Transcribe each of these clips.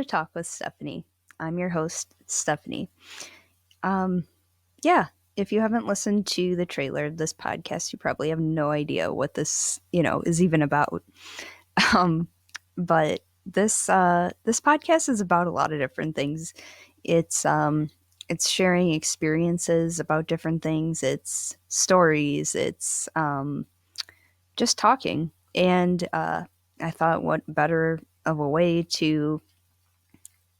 to Talk with Stephanie. I'm your host, Stephanie. Um, yeah, if you haven't listened to the trailer of this podcast, you probably have no idea what this, is even about. Um, but this podcast is about a lot of different things. It's sharing experiences about different things. It's stories. It's just talking. And I thought, what better of a way to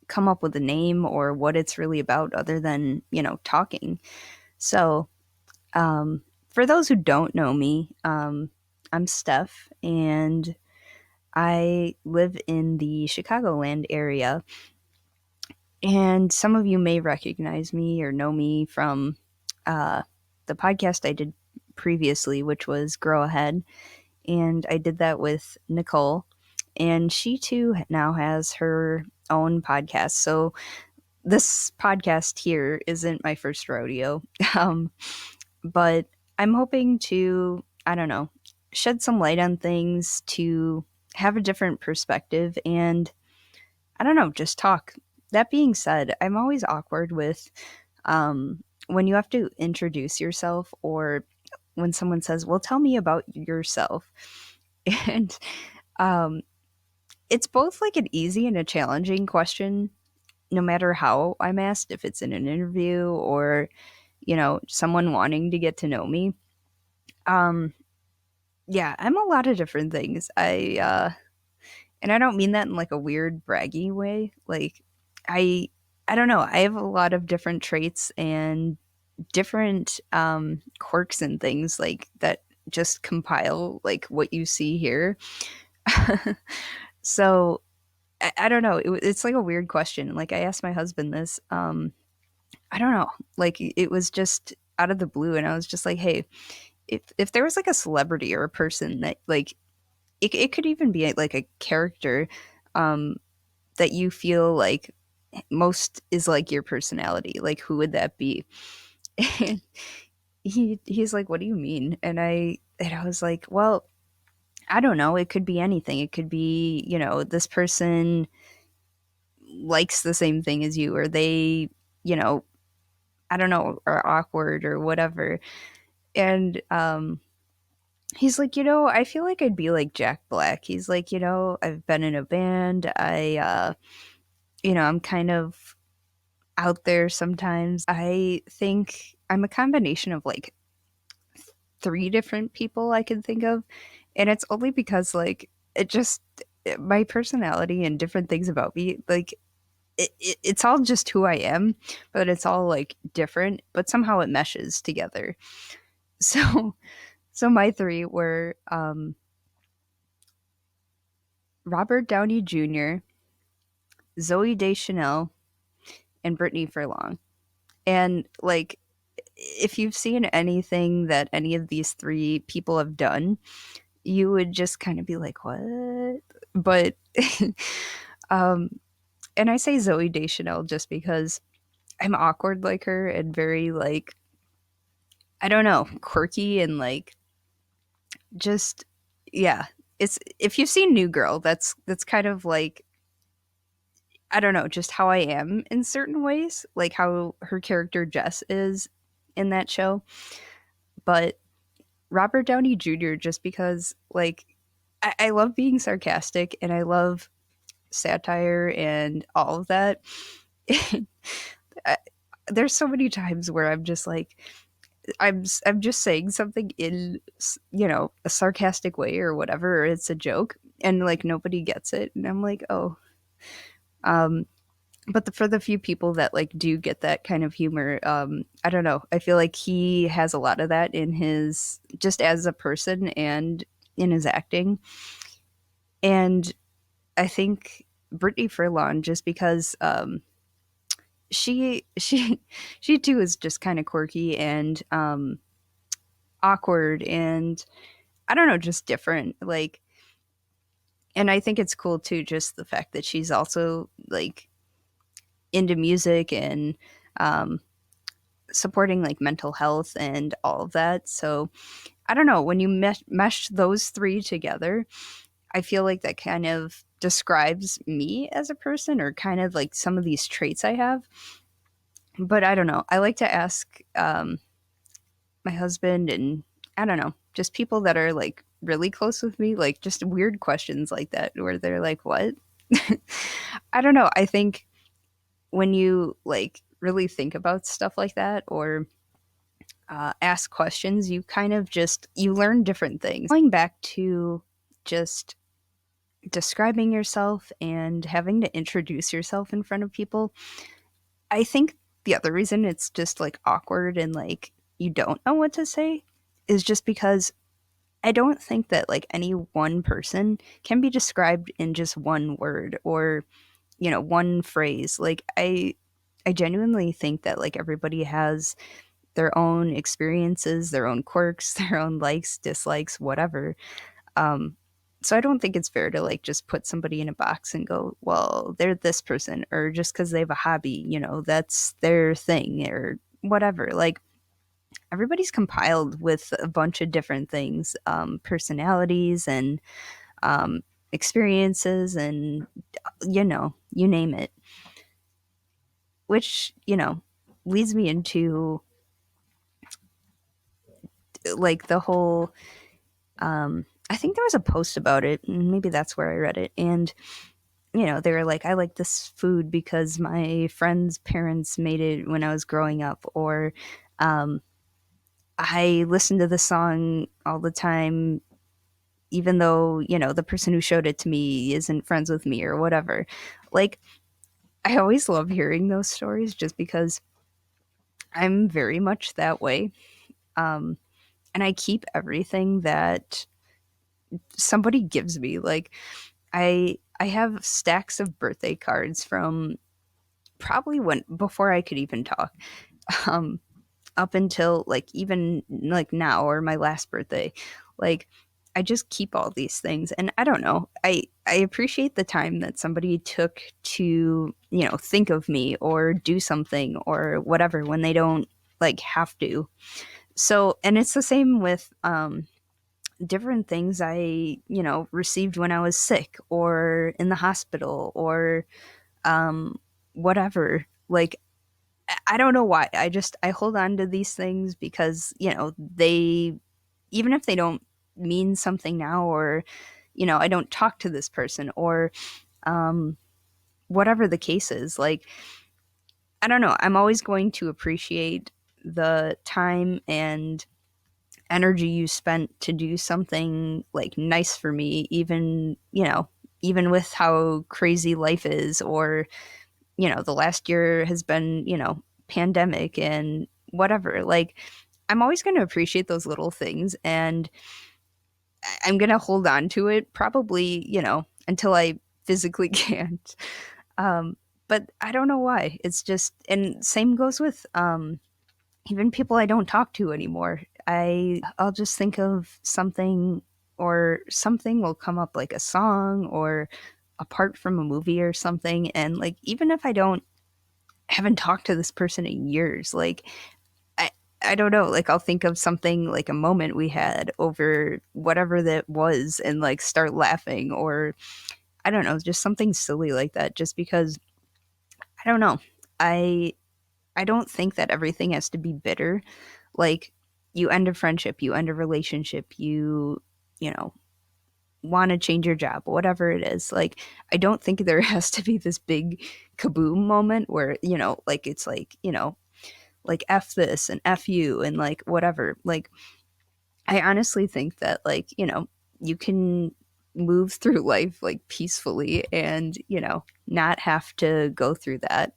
come up with a name or what it's really about other than, talking. So, for those who don't know me, I'm Steph and I live in the Chicagoland area. And some of you may recognize me or know me from uh, the podcast I did previously, which was Grow Ahead. And I did that with Nicole. And she too now has her own podcast. So this podcast here isn't my first rodeo, um, but I'm hoping to, I don't know, shed some light on things, to have a different perspective, and I don't know, just talk. That being said, I'm always awkward with when you have to introduce yourself or when someone says, well, tell me about yourself. And um, it's both like an easy and a challenging question no matter how I'm asked, if it's in an interview or, someone wanting to get to know me. Um, yeah, I'm a lot of different things. And I don't mean that in like a weird braggy way. Like I, I don't know. I have a lot of different traits and different quirks and things like that just compile like what you see here. So I don't know. It's like a weird question. Like I asked my husband this. I don't know. Like it was just out of the blue, and I was just like, "Hey, if there was like a celebrity or a person that like it could even be like a character um, that you feel like most is like your personality, like who would that be?" And he's like, "What do you mean?" And I was like, "Well, I don't know. It could be anything. It could be this person likes the same thing as you, or they." You know, I don't know, are awkward or whatever. And he's like, I feel like I'd be like Jack Black. He's like, I've been in a band. I'm kind of out there sometimes. I think I'm a combination of like three different people I can think of. And it's only because like my personality and different things about me, like it's all just who I am, but it's all like different, but somehow it meshes together. So so my three were Robert Downey Jr., Zoe Deschanel, and Brittany Furlong. And like, if you've seen anything that any of these three people have done, you would just kind of be like, "What?" But, um, and I say Zoe Deschanel just because I'm awkward like her and very like I don't know, quirky and like just yeah. It's if you've seen New Girl, that's kind of like I don't know, just how I am in certain ways, like how her character Jess is in that show. But Robert Downey Jr., just because, like, I love being sarcastic and I love satire and all of that. I, there's so many times where I'm just like, I'm just saying something in, a sarcastic way or whatever, or it's a joke, and like nobody gets it. And I'm like, oh, um, but for the few people that like do get that kind of humor, I don't know, I feel like he has a lot of that in his just as a person and in his acting. And I think Brittany Furlong, just because she she too is just kind of quirky and awkward and I don't know, just different, like, and I think it's cool too, just the fact that she's also like into music and um supporting like mental health and all of that. So I don't know, when you mesh those three together, I feel like that kind of describes me as a person, or kind of like some of these traits I have. But I don't know. I like to ask my husband, and I don't know, just people that are like really close with me, like just weird questions like that where they're like, what? I don't know. I think when you like really think about stuff like that, or ask questions, you kind of just you learn different things. Going back to just describing yourself and having to introduce yourself in front of people, I think the other reason it's just like awkward and like you don't know what to say is just because I don't think that like any one person can be described in just one word, or one phrase. Like I genuinely think that like everybody has their own experiences, their own quirks, their own likes, dislikes, whatever. Um, so I don't think it's fair to like just put somebody in a box and go, well, they're this person, or just because they have a hobby, that's their thing, or whatever. Like everybody's compiled with a bunch of different things, personalities and um, experiences, and you name it. Which leads me into like the whole I think there was a post about it, and maybe that's where I read it. And, they were like, I like this food because my friend's parents made it when I was growing up. Or um, I listen to the song all the time, even though, the person who showed it to me isn't friends with me or whatever. Like, I always love hearing those stories just because I'm very much that way. Um, and I keep everything that somebody gives me. Like, I have stacks of birthday cards from probably when before I could even talk, um, up until like even like now or my last birthday. Like I just keep all these things, and I don't know. I appreciate the time that somebody took to think of me or do something or whatever when they don't like have to. So, and it's the same with different things I, received when I was sick or in the hospital or whatever. Like, I don't know why. I hold on to these things because, they, even if they don't mean something now, or, I don't talk to this person, or um, whatever the case is. Like, I don't know. I'm always going to appreciate the time and energy you spent to do something like nice for me, even even with how crazy life is, or the last year has been pandemic and whatever. Like I'm always going to appreciate those little things, and I'm going to hold on to it probably until I physically can't. um but I don't know why. It's just, and same goes with even people I don't talk to anymore. I'll just think of something, or something will come up, like a song or a part from a movie or something, and like even if I don't haven't talked to this person in years, like I I don't know, like I'll think of something, like a moment we had over whatever that was, and like start laughing, or I don't know, just something silly like that, just because I don't know. I I don't think that everything has to be bitter. Like you end a friendship, you end a relationship, you know, want to change your job, whatever it is. Like I don't think there has to be this big kaboom moment where, like it's like, like F this and F you and like whatever. Like I honestly think that like, you can move through life like peacefully and, not have to go through that.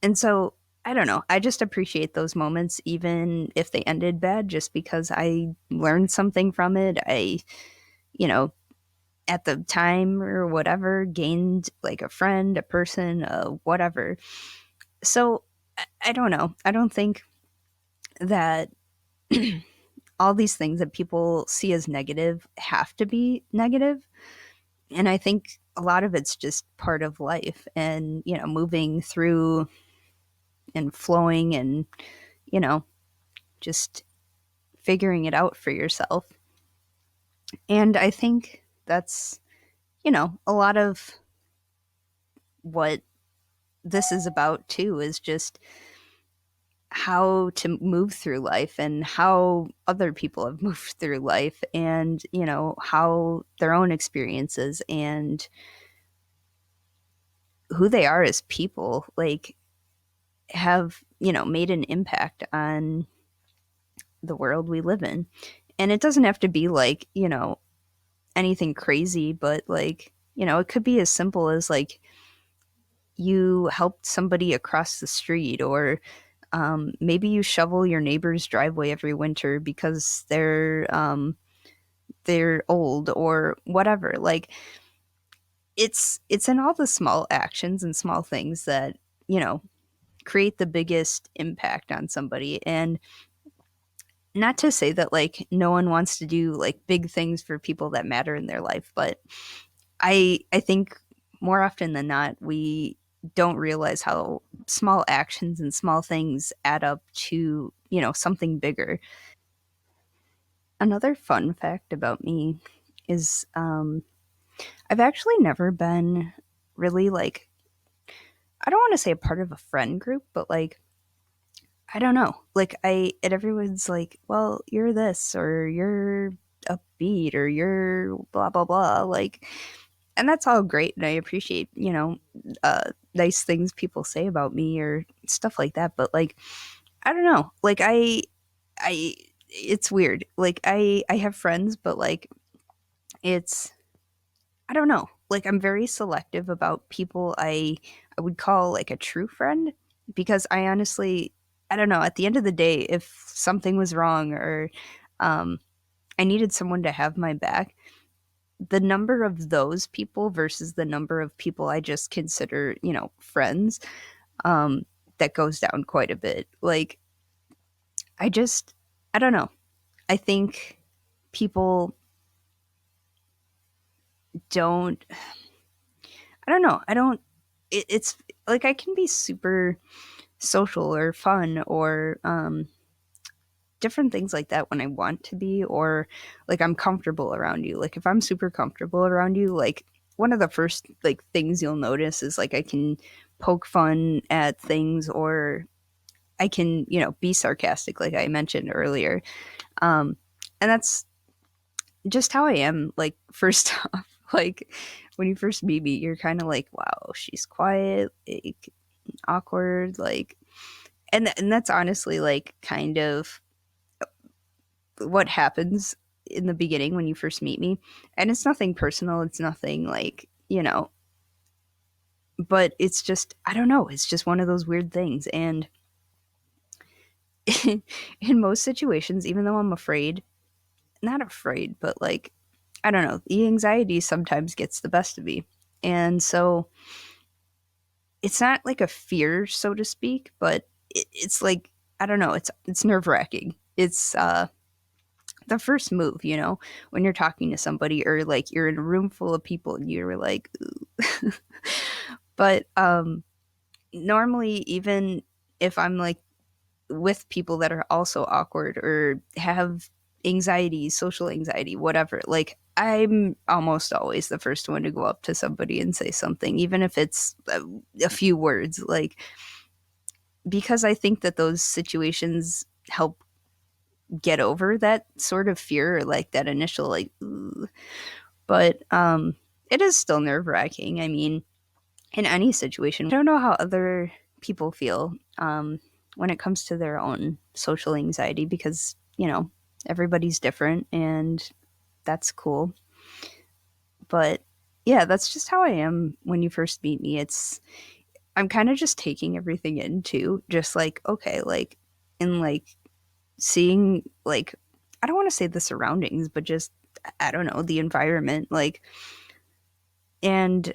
And so I don't know. I just appreciate those moments, even if they ended bad, just because I learned something from it. You know, at the time or whatever, gained like a friend, a person, whatever. So I don't know. I don't think that all these things that people see as negative have to be negative. And I think a lot of it's just part of life, and, moving through and flowing and, you know, just figuring it out for yourself. And I think that's, a lot of what this is about too is just how to move through life and how other people have moved through life, and how their own experiences and who they are as people like have made an impact on the world we live in. And it doesn't have to be like anything crazy, but like it could be as simple as like you helped somebody across the street, or maybe you shovel your neighbor's driveway every winter because they're old or whatever. Like it's in all the small actions and small things that you know create the biggest impact on somebody. And not to say that like no one wants to do like big things for people that matter in their life, but I think more often than not we don't realize how small actions and small things add up to something bigger. Another fun fact about me is I've actually never been really like, I don't want to say a part of a friend group, but like I don't know. Like and everyone's like, well, you're this or you're upbeat or you're blah blah blah. Like, and that's all great, and I appreciate nice things people say about me or stuff like that. But like, I don't know. Like I it's weird. Like I have friends, but like it's I don't know. Like I'm very selective about people I would call like a true friend, because I honestly I don't know, at the end of the day if something was wrong or um I needed someone to have my back, the number of those people versus the number of people I just consider, friends, um that goes down quite a bit. Like I don't know. I think people don't I don't know. I don't it's like I can be super social or fun or different things like that when I want to be, or like I'm comfortable around you. Like if I'm super comfortable around you, like one of the first like things you'll notice is like I can poke fun at things, or I can, be sarcastic like I mentioned earlier. Um and that's just how I am like first off. Like when you first meet me, you're kind of like, wow, she's quiet, like awkward, like and that's honestly like kind of what happens in the beginning when you first meet me. And it's nothing personal, it's nothing like but it's just I don't know, it's just one of those weird things. And in most situations, even though I'm afraid, not afraid, but like I don't know, the anxiety sometimes gets the best of me. And so it's not like a fear, so to speak, but it's like I don't know, it's nerve-wracking. It's the first move, when you're talking to somebody or like you're in a room full of people and you're like, ooh. But normally, even if I'm like with people that are also awkward or have anxiety, social anxiety, whatever, like I'm almost always the first one to go up to somebody and say something, even if it's a few words, like because I think that those situations help get over that sort of fear, or like that initial like ooh. But it is still nerve-wracking. I mean, in any situation, I don't know how other people feel when it comes to their own social anxiety, because everybody's different, and that's cool. But yeah, that's just how I am when you first meet me. I'm kind of just taking everything in too, just like okay, like in like seeing like I don't want to say the surroundings, but just I don't know, the environment, like and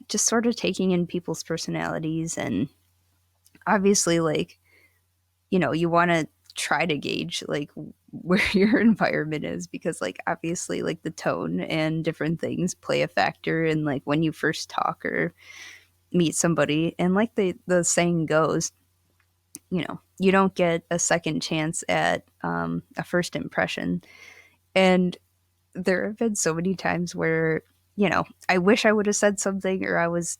just sort of taking in people's personalities. And obviously like you want to try to gauge like where your environment is, because like obviously like the tone and different things play a factor in like when you first talk or meet somebody. And like the saying goes, you don't get a second chance at a first impression. And there have been so many times where I wish I would have said something, or I was,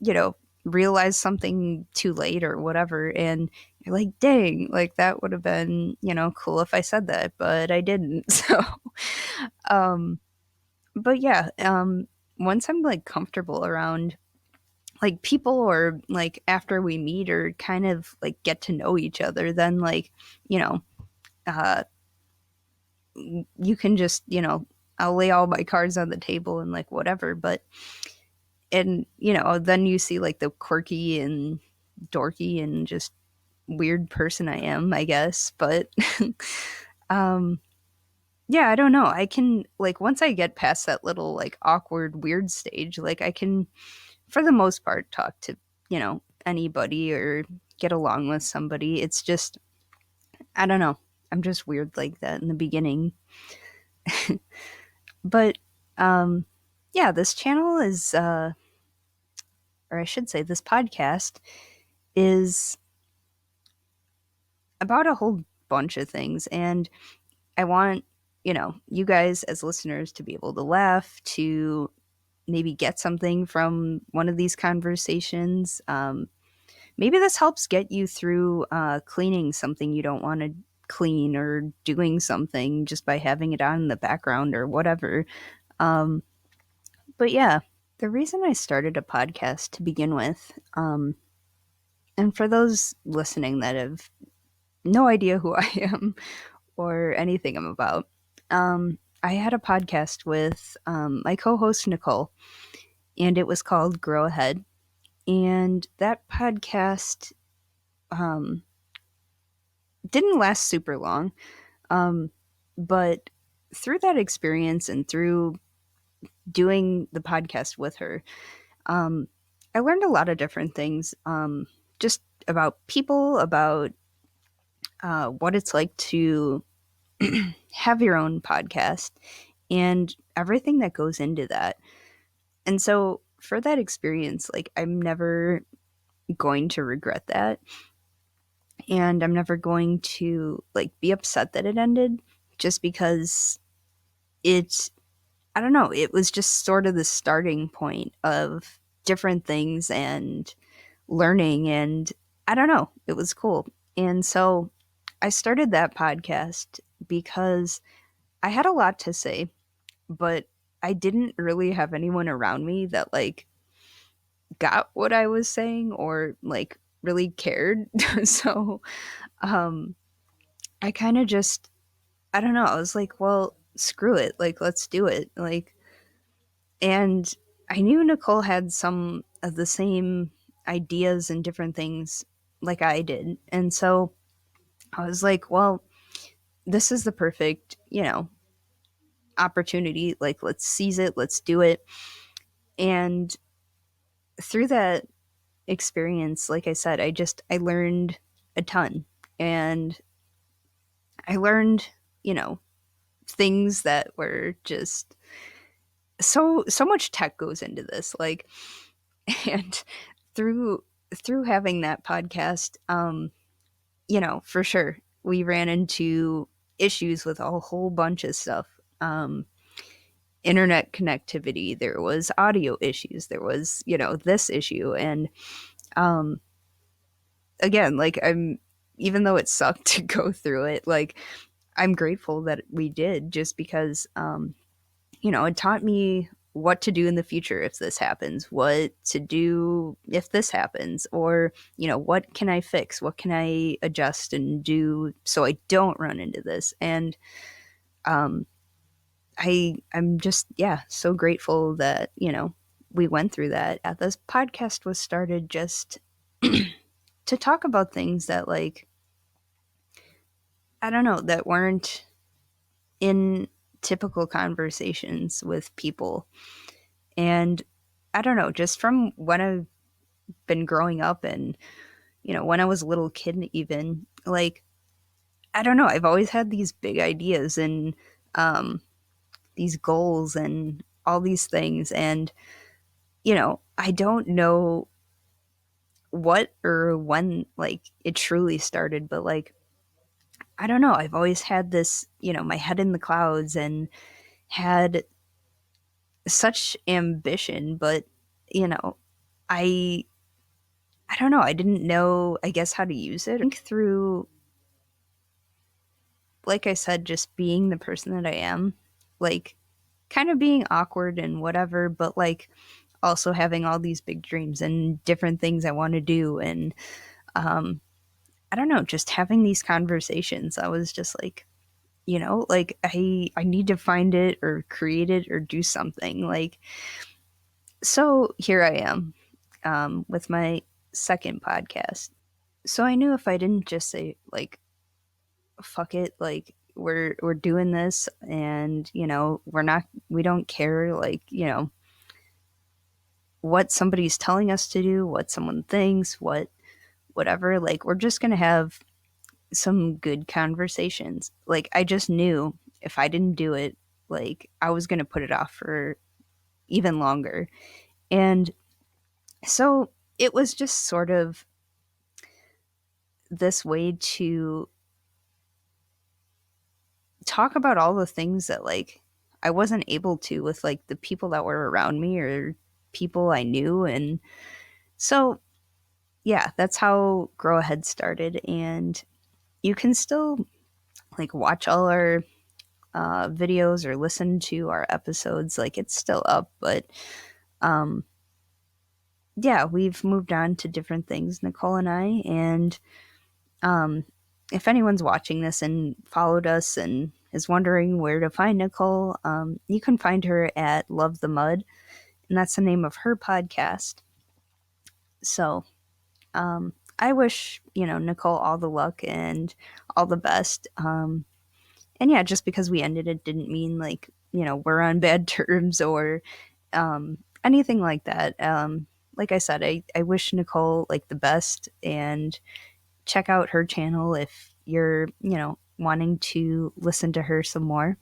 realized something too late or whatever. And you're like, dang, like that would have been, cool if I said that, but I didn't. So, um, but yeah, once I'm like comfortable around like people, or like after we meet or kind of like get to know each other, then like, you know, uh, you can just, I'll lay all my cards on the table and like whatever. But, and, then you see like the quirky and dorky and just weird person I am, I guess. But, um, yeah, I don't know. I can, like, once I get past that little, like, awkward, weird stage, like, I can, for the most part, talk to, anybody or get along with somebody. It's just, I don't know. I'm just weird like that in the beginning. But, um, yeah, this channel is, or I should say, this podcast is about a whole bunch of things. And I want, you guys as listeners to be able to laugh, to maybe get something from one of these conversations. Maybe this helps get you through cleaning something you don't want to clean, or doing something just by having it on in the background or whatever. Um, but yeah, the reason I started a podcast to begin with, and for those listening that have no idea who I am or anything I'm about, I had a podcast with my co host, Nicole, and it was called Grow Ahead. And that podcast um, didn't last super long. Um, but through that experience and through doing the podcast with her, um, I learned a lot of different things, just about people, about what it's like to have your own podcast, and everything that goes into that. And so for that experience, like, I'm never going to regret that. And I'm never going to like be upset that it ended, just because it, I don't know, it was just sort of the starting point of different things and learning, and I don't know, it was cool. And so I started that podcast because I had a lot to say, but I didn't really have anyone around me that like got what I was saying or like really cared. So um I kind of just, I don't know, I was like, well, screw it, like let's do it. Like, and I knew Nicole had some of the same ideas and different things like I did. And so I was like, well, this is the perfect, opportunity. Like, let's seize it, let's do it. And through that experience, like I said, I learned a ton. And I learned, things that were just so much tech goes into this. Like, and through having that podcast, for sure we ran into issues with a whole bunch of stuff. Internet connectivity, there was audio issues, there was, this issue. And um again, like, I'm, even though it sucked to go through it, like, I'm grateful that we did, just because it taught me what to do in the future if this happens, what to do if this happens, or, what can I fix? What can I adjust and do so I don't run into this? And um, I'm just, yeah, so grateful that, we went through that. This podcast was started just to talk about things that, like, I don't know, that weren't in typical conversations with people. And I don't know, just from when I've been growing up, and, when I was a little kid, even, like, I don't know, I've always had these big ideas and um, these goals and all these things. And, I don't know what or when, like, it truly started, but, like, I don't know, I've always had this, my head in the clouds, and had such ambition, but you know, I I don't know, I didn't know, I guess, how to use it. I think through, like I said, just being the person that I am, like kind of being awkward and whatever, but like also having all these big dreams and different things I want to do. And um, I don't know, just having these conversations, I was just like, like I need to find it or create it or do something. Like, so here I am with my second podcast. So I knew if I didn't just say like, fuck it, like we're doing this, and we don't care, like, what somebody's telling us to do, what someone thinks, whatever, like we're just going to have some good conversations. Like I just knew if I didn't do it, like I was going to put it off for even longer. And so it was just sort of this way to talk about all the things that like I wasn't able to with like the people that were around me or people I knew. And so yeah, that's how Grow Ahead started. And you can still like watch all our videos or listen to our episodes. Like it's still up, but um, yeah, we've moved on to different things, Nicole and I. And um, if anyone's watching this and followed us and is wondering where to find Nicole, you can find her at Love the Mud, and that's the name of her podcast. So I wish, Nicole all the luck and all the best. And yeah, just because we ended it didn't mean like, we're on bad terms or anything like that. Like I said, I wish Nicole like the best, and check out her channel if you're, wanting to listen to her some more.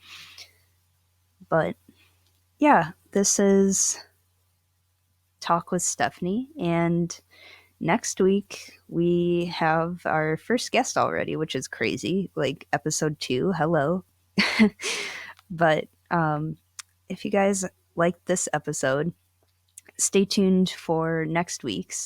But yeah, this is Talk with Stephanie. And next week we have our first guest already, which is crazy. Like episode 2. Hello. But if you guys like this episode, stay tuned for next week's.